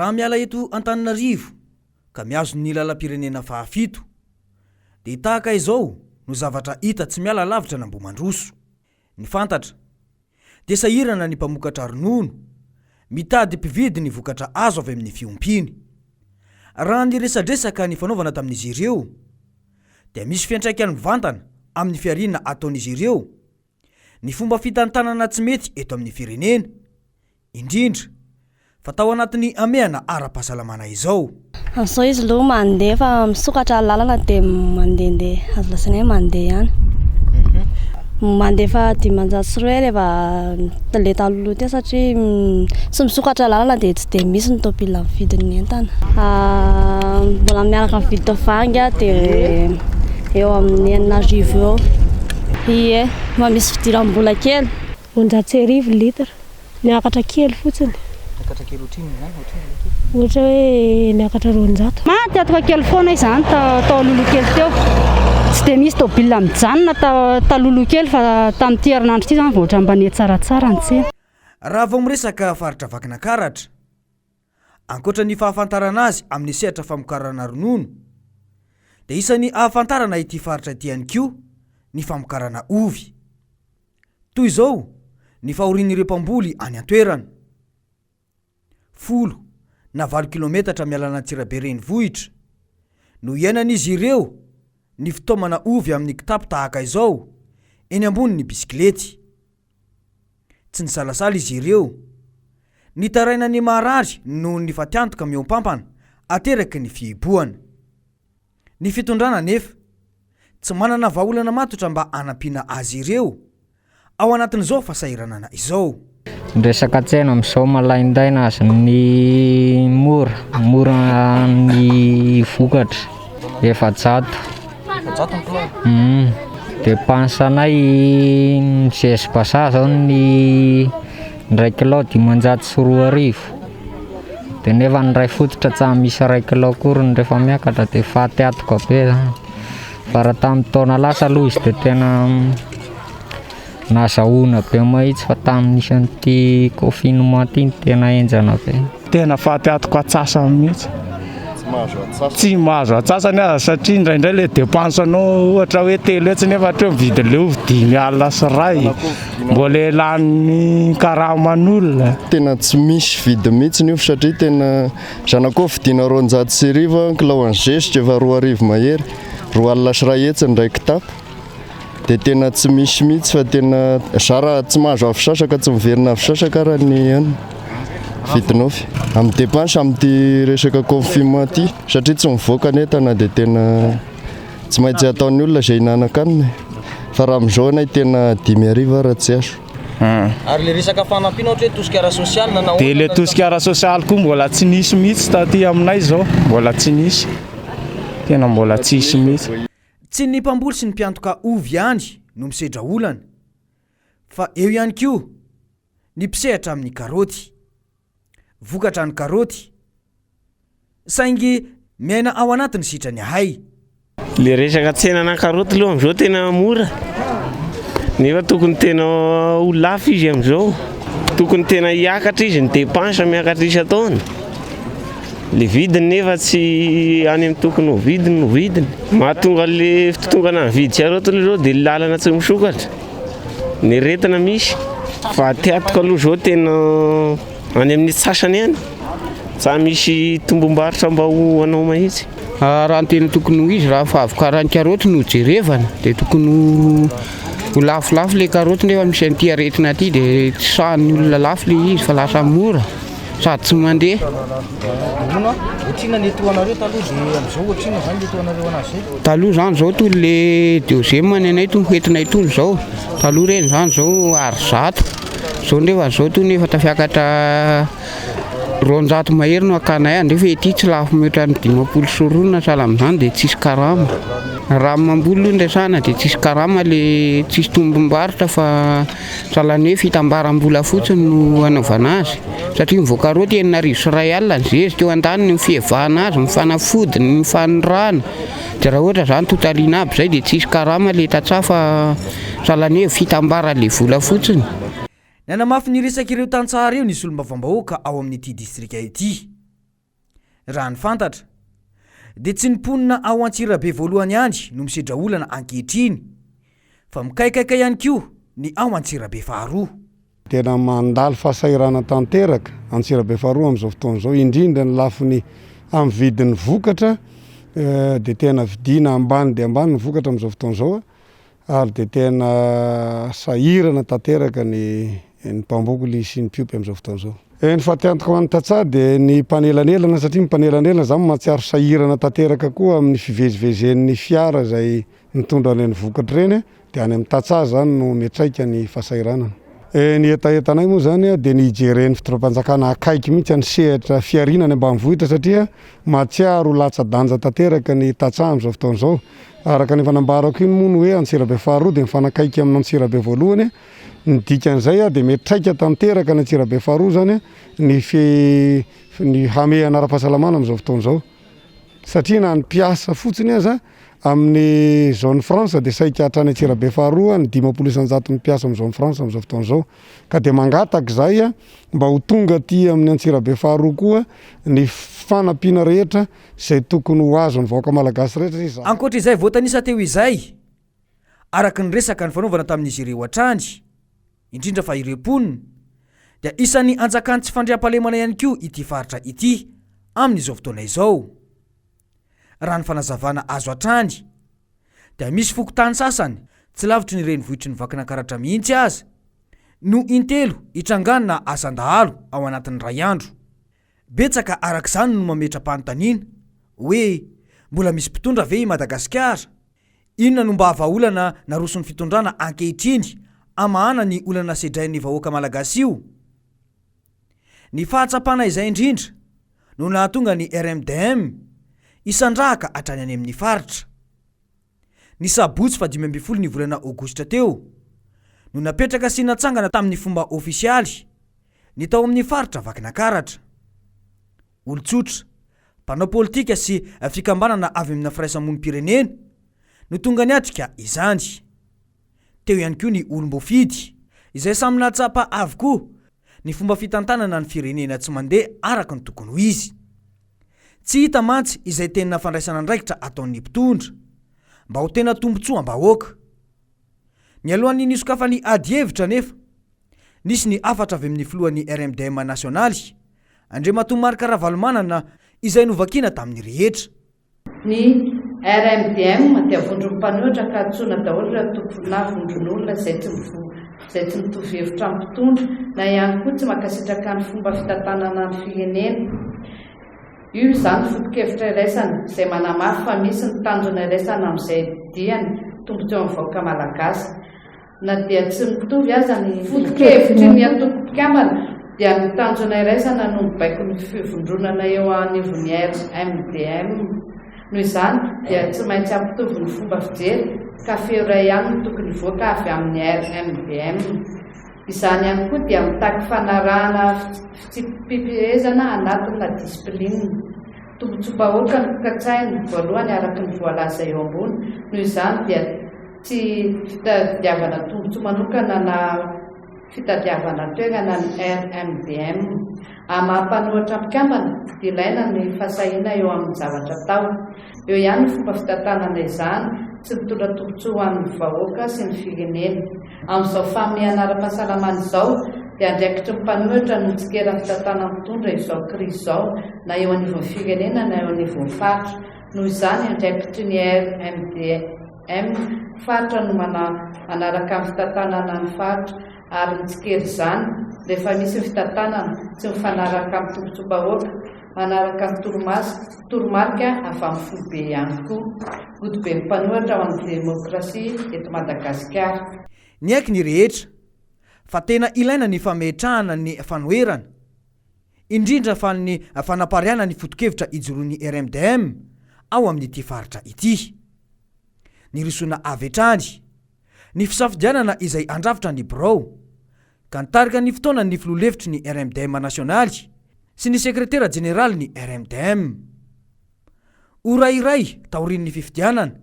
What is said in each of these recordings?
raha miala eto Antananarivo ka miazo ny lalam-pirenena fahafito dia tahaka izao no zavatra hita tsy miala lavitra na Ambohimandroso. Ny fantatra dia sahirana ny mpamokatra ronono mitady mpividy ny vokatra azo avy amin'ny fiompiny. Raha ny resadresaka ny fanaovana tamin'izy ireo dia misy fiantraikany mivantana amin'ny fiarina ataon'izy ireo, ny fomba fitantanana tsy mety eto amin'ny firenena, indrindra fa tao anatin'ny ameana ara-pahasalamana izao. Amin'izao izy aloha mandeha fa misokatra lalana dia mandehandeha, azo lasaina hoe mandeha ihany. Mandeha fa dimanjato sy roa rehefa le taloloha teo satria tsy misokatra lalana dia tsy dia misy ny tômôbila vidin'ny entana. Mbola miaraka mividy tavoahangy dia eo amin'ny 4,000 eo. Ie, ma misy fidiram-bola kely 1,200 litra, miakatra kely fotsiny. Miakatra kely ohatriny zany, ohatra hoe miakatra 200. Tiatoko kely foana izany tao lolo kely teo. Tsy dia misy tômôbila mijanona talolo kely fa tamin'ity herinandro ity zany voatra mbaneha tsaratsara ny tsena. Raha vao miresaka faritra Vakinankaratra, ankoatra ny fahafantarana azy amin'ny sehatra famokarana ronono, dia isan'ny ahafantarana ity faritra ity ihany koa ny famokarana ovy. Toy izao ny fahorian'ireo mpamboly any an-toerana 10 na 20 kilometatra mialana Antsirabe renivohitra no iainan'izy ireo ny fitaomana ovy amin'ny kitapo tahaka izao eny ambonin'ny bisikilety. Tsy nisalasala izy ireo, nitaraina ny marary noho ny fatiantoka miompampana ateraky ny fihibohana. Ny fitondrana nefa tsy manana vahaolana matotra mba anampiana azy ireo ao anatin'izao fahasahiranana izao. Resaka tsena amin'izao malaindaina azy ny mora ny vokatra efa-jato. Dia pansanay GS-Basa zao ny 1 kilao 520. Dia nefa ny ray fototra tsy misy 1 kilao kory rehefa miakatra dia fahatiatoka be zany. Fa raha tamin'ny taona lasa aloha izy dia tena nazahoana be mahitsy fa tamin'ny isan'ity confinement ity tena enjana be. Tena fahatiatoka atsasa mihitsy. Tsy mahazo atsasany aza satria indraindray le dépensanao ohatra hoe 3 hetsy nefa treo mividy le ovy 5,000 sy ray mbola lany karaman'olona. Tena tsy misy vidy mihitsy ny ovy satria tena zanako vidina 200 kilao any zesitra efa 2,000 mahery, 2,000 sy ray hetsy ndray kitapo. Dia tena tsy misy mihitsy fa tena zara tsy mahazo avisasaka, tsy miverina avisasaka raha ny vidin'ovy. Amin'ny dépense amin'ny resaka confinement ity satria tsy mivoaka ny entana dia tena tsy maintsy ataon'ny olona izay hinanan-kanina. Fa raha amin'izao nay tena 5,000 raha tsy azo. Ary le resaka fanampiana ohatra hoe tosika ara-sosialy na dia le tosika ara-sosialy koa mbola tsy nisy mihitsy taty aminay izao, mbola tsy nisy. Tena mbola tsy nisy mihitsy. Tsy ny mpamboly sy ny mpiantoka ovy ihany no misedra olana, fa eo ihany koa ny mpisehatra amin'ny karaoty. Vokatra ny karaoty saingy miaina ao anatiny sitrany ahay. Le resaka tsenana karaoty aloha amin'izao tena mora, nefa tokony tena ho lafo izy amin'izao, tokony tena hiakatra izy, ny dépense miakatra isan-taona. Le vidiny nefa tsy any amin'ny tokony ho vidiny. Mahatonga le fitotongana ny vidy karaoty izao dia lalana tsy misokatra, ny retina misy. Fa tiatoko aloha izao tena any amin'ny sasany ihany, tsy misy tombom-barotra mba ho anao mahitsy. Raha ny tena tokony ho izy raha fahavokarany karaoty no jerevana dia tokony ho lafolafo le karaoty nefa misy an'ity aretina ity dia tsy sahan'ny olona lafo le izy fa lasa mora sady tsy mandeha. Ohatrina ny etoanareo taloha dia amin'izao ohatrina zany etoanareo anazy. Taloha zany izao toy le deuxième anay toy hoentinay toy izao. Taloha reny zany izao 100. Izao nefa izao toy nefa tafiakatra 200 mahery no akanay nefa ety tsy lafo mihoatra ny 540 sahala amin'izany dia tsisy karama. Raha mamboly aloha ndrasana dia tsisy karama le tsisy tombom-barotra fa sahala ny hoe fitambaram-bola fotsiny no anaovana azy. Satria mivoaka karaoty 4,000 sy 1,000 ny zezy teo an-tany ny fievahana azy, ny fanafodiny, ny fanondrahana. Dia raha ohatra zany totaliana aby izay dia tsisy karama le tatsaha fa sahala ny hoe fitambara le vola fotsiny. Nanamafy ny resaka ireo tantsaha ireo nisy olom-bavam-bahoaka ao amin'ity distrika ity. raha ny fantatra dia tsy nimponina ao Antsirabe voalohany andry no misedra olana ankehitriny fa mikaikaika ihany koa ny ao Antsirabe faharoa. Tena mandalo fahasairana tanteraka Antsirabe faharoa amin'izao fotoan'izao, indrindra ny lafiny amin'ny vidin'ny vokatra dia tena vidiana ambany dia ambany ny vokatra amin'izao fotoan'izao, ary dia tena sahirana tanteraka ny mpamboly sy ny mpiompy amin'izao fotoan'izao. Ny fatiantoko amin'ny tantsaha dia ny mpanelanelana, satria mpanelanelana izany mahatsiaro sahirana tanteraka koa amin'ny fivezivezen'ny fiara izay mitondra ny vokatra ireny, dia any amin'ny tantsaha izany no miatraika ny fahasairanana. Ny etaetanay moa izany dia ny ijeren'ny fitondram-panjakana akaiky mihitsy ny sehatra fiarinany ambanivohitra, satria mahatsiaro latsa-danja tanteraka ny tantsaha amin'izao fotoan'izao. Araka ny fanambarako iny moa ny hoe Antsirabe faharoa dia mifanakaiky amin'ny Antsirabe voalohany, ny dikan'izay dia miatraika tanteraka ny Antsirabe faharoa zany ny hamehana ara-pahasalamana amin'izao fotoan'izao, satria na ny mpiasa fotsiny aza amin'ny zone France dia saika hatrany Antsirabe faharoa ny 500 mpiasa amin'ny zone France amin'izao fotoan'izao, ka dia mangataka izay mba ho tonga aty amin'ny Antsirabe faharoa koa ny fanampiana rehetra izay tokony ho azo ny vahoaka malagasy rehetra. Ankoatra izay voatanisa teo izay, araka ny resaka ny fanaovana tamin'izy ireo atrandry, indrindra fa ireo mponina, dia isan'ny anjakany tsy fandriam-pahalemana ihany koa ity faritra ity amin'izao fotoana izao. Raha ny fanazavana azo atrandry dia misy fokotany sasany tsy lavitry ny renivohitry ny Vakinankaratra mihitsy aza no intelo hitranganina asandahalo ao anatin'ny ray andro. Betsaka arak'izany no mametra-panontaniana hoe mbola misy mpitondra ve i Madagasikara? Inona no mba havaolana naroson'ny fitondrana ankehitriny amahana ny olana sedrain'ny vahoaka malagasy io? Ny fahatsapana izay indrindra no nahatonga ny RMDM isandrahaka hatrany any amin'ny faritra. Ny sabotsy fa 15 ny volana Aogositra teo no napetraka sy natsangana tamin'ny fomba ofisialy ny tao amin'ny faritra Vakinankaratra. Olon-tsotra, mpanao politika sy fikambanana avy amina firaisamonim-pirenena no tonga niatrika izany. Teo ihany koa ny olom-bofidy izay samy natsapa avokoa ny fomba fitantanana ny firenena tsy mandeha araka ny tokony ho izy. Tsy hita mantsy izay tena fandraisana andraikitra ataon'ny mpitondra mba ho tena tombotsoam-bahoaka. Ny alohan'ny nisokafany ady hevitra nefa nisy ny afatra avy amin'ny filohan'ny RMDM nasionaly Andriamatomary Ravalomanana izay novakiana tamin'ny rehetra. Ny RMDM dia vondron'ny mpanohitra ka antsoina daholo ireo tompona vondron'olona izay tsy mitovy hevitra amin'ny mpitondra na ihany koa tsy mankasitraka ny fomba fitantanana ny firenena. Io izany foto-kevitra iraisana izay manamafy fa misy ny tanjona iraisana amin'izay diany tombontseo amin'ny vahoaka malagasy. Na dia tsy mitovy aza ny foto-kevitry ny atoko-pikambana dia ny tanjona iraisana no mibaiko ny fivondronana eo anivon'ny RMDM. Noho izany dia tsy maintsy ampitovy ny fomba fijery ka feo iray ihany no tokony voaka avy amin'ny RMDM. Izany ihany koa dia mitaky fanarahana fitsipipihezana anatina disiplinina. Tombotsoam-bahoaka no katsainy voalohany araka ny voalaza eo ambony. Noho izany dia tsy fitadiavana tombotsoa manokana na fitadiavana toerana ny RMDM. Amampanohitra mpikambana dia ilaina ny fahasahiana eo amin'ny zavatra tao. Eo ihany ny fomba fitantanana izany tsy mitondra tombotsoa ho an'ny vahoaka sy ny firenena. Amin'izao famehana ara-pahasalamana izao dia andraikitry ny mpanohitra no tsikera fitantanana mitondra izao krizy izao na eo anivon'ny firenena na eo anivon'ny faritra. Noho izany andraikitry ny RMDM faritra no manaraka amin'ny fitantanana ny faritra ary nitsikera izany rehefa misy fitantanana tsy mifanaraka amin'ny tombotsoam-bahoaka manaraka ny toromarika avy amin'ny folobe ihany koa. Godibe ny mpanohitra ho an'ny demokrasia eto Madagasikara. Ny aiky ny rehetra fa tena ilaina ny fametrahana ny fanoherana, indrindra fa ny fanapariana ny foto-kevitra ijoroan'ny RMDM ao amin'ity faritra ity. Ny risona avetrany, ny fisafidianana izay andrafitra ny birao ka nitarika ny fotoana ny filolevitry ny RMDM nasionaly sy ny sekretera jeneraly ny RMDM. Orairay taorin'ny fifidianana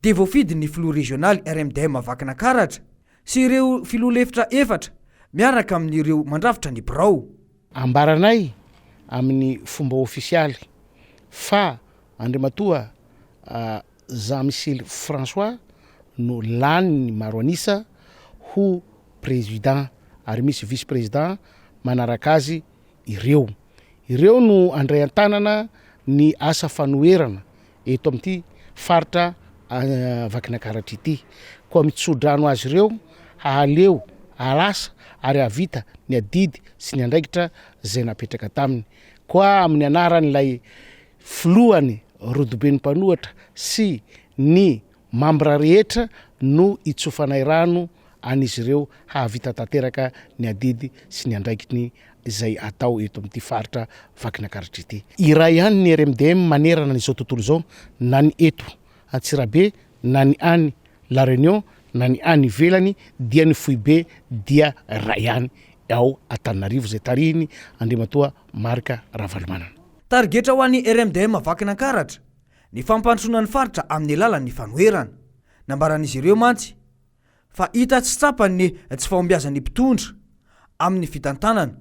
dia voafidy ny filoha regionaly RMDM Vakinankaratra sy ireo filolevitra efatra miaraka amin'ireo mandrafitra ny birao. Ambaranay amin'ny fomba ofisialy fa Andriamatoa Jean-Michel François no lany maro anisa ho président ary misy vice président manaraka azy ireo no andray an-tanana ny asa fanoherana eto amin'ity faritra Vakinankaratra ity koa mitsodrano azy ireo hahaleo alasa ary havita ny adidy sy ny andraikitra zay napetraka taminy koa amin'ny anaran'ilay filohany Rodoben'ny mpanohatra sy ny mambra rehetra no itsofanay rano an'izy ireo hahavita tanteraka ny adidy sy ny andraikiny izay atao eto amin'ity faritra Vakinankaratra ity. Iray ihany ny RMDM manerana n'izao tontolo izao na ny eto Antsirabe na ny any La Réunion na ny any ivelany dia ny foibe dia ray ihany ao Antananarivo zay tarihiny Andriamatoa Marc Ravalomanana. Targetra ho an'ny RMDM Vakinankaratra ny fampandrosoana ny faritra amin'ny alalan'ny fanoherana. Nambaran'izy ireo mantsy fa hita tsy tsapany ny tsy fahombiazan'ny mpitondra amin'ny fitantanana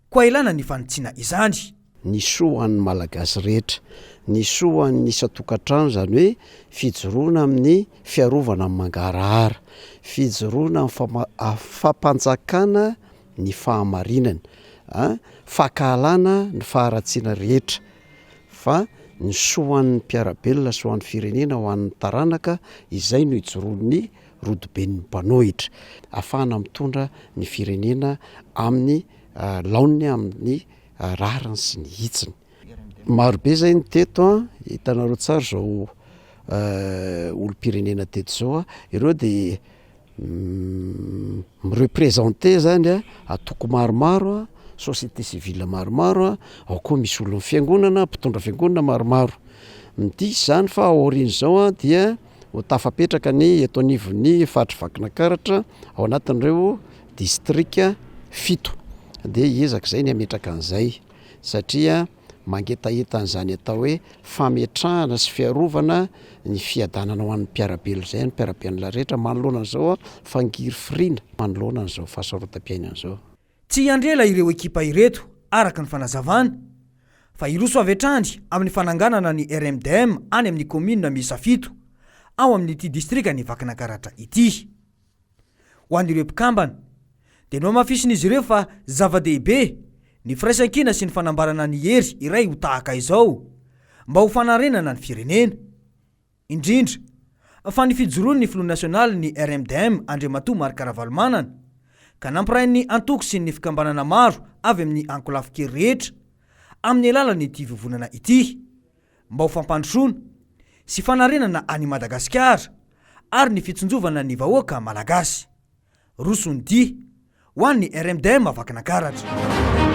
koa ilana ny fanitsiana izany. Ny soan'ny malagasy rehetra, ny soan'ny satokantrano zany hoe fijoroana amin'ny fiarovana amin'ny mangarahara, fijoroana amin'ny fampanjakana ny fahamarinana, fakahalana ny faharatsiana rehetra, fa ny soan'ny mpiarabelona, soan'ny firenena ho an'ny taranaka izay no ijoroan'ny Rodoben'ny mpanohitra afahana mitondra ny firenena amin'ny laoniny amin'ny rariny sy ny hitsiny. Marobe zay ny teto hitanareo tsara zao olo-pirenena teto zao ireo de mirepresente zany atoko maromaro société civile maromaro ao koa misy olo fiangonana mpitondra fiangonana maromaro midisy zany fa aoriany zao dia ho tafapetraka ny eto anivon'ny faritra Vakinankaratra ao anatin'ireo district 7 de ezaka zay ny ametraka an'izay satria mangetaentan'izany atao hoe fametrahana sy fiarovana ny fiadanana ho an'ny mpiarabelo zay ny mpiaraben'la rehetra manoloana an'izao fangiry firina manoloana an'izao fahasarotam-piainana zao. Tsy andrela ireo ekipa ireto araka ny fanazavana fa iroso avy hatrany amin'ny fananganana ny RMDM any amin'ny commune miisa 7 ao amin'ity distrika ny Vakinankaratra ity. Ho an'ireo mpikambana dia no mafisin'izy ireo fa zava-dehibe ny firaisan-kina sy ny fanambarana ny hery iray ho tahaka izao mba ho fanarenana ny firenena. Indrindra fa ny fijoroany ny filoha nasionaly ny RMDM Andriamatoa Marc Ravalomanana ka nampiray ny antoko sy ny fikambanana maro avy amin'ny ankolafo kely rehetra amin'ny alalan'ny ity vovonana ity mba ho fampandrosoana sy fanarenana any Madagasikara ary ny fitsonjovana ny vahoaka malagasy. Rosony dia ho an'ny RMDM Vakinankaratra.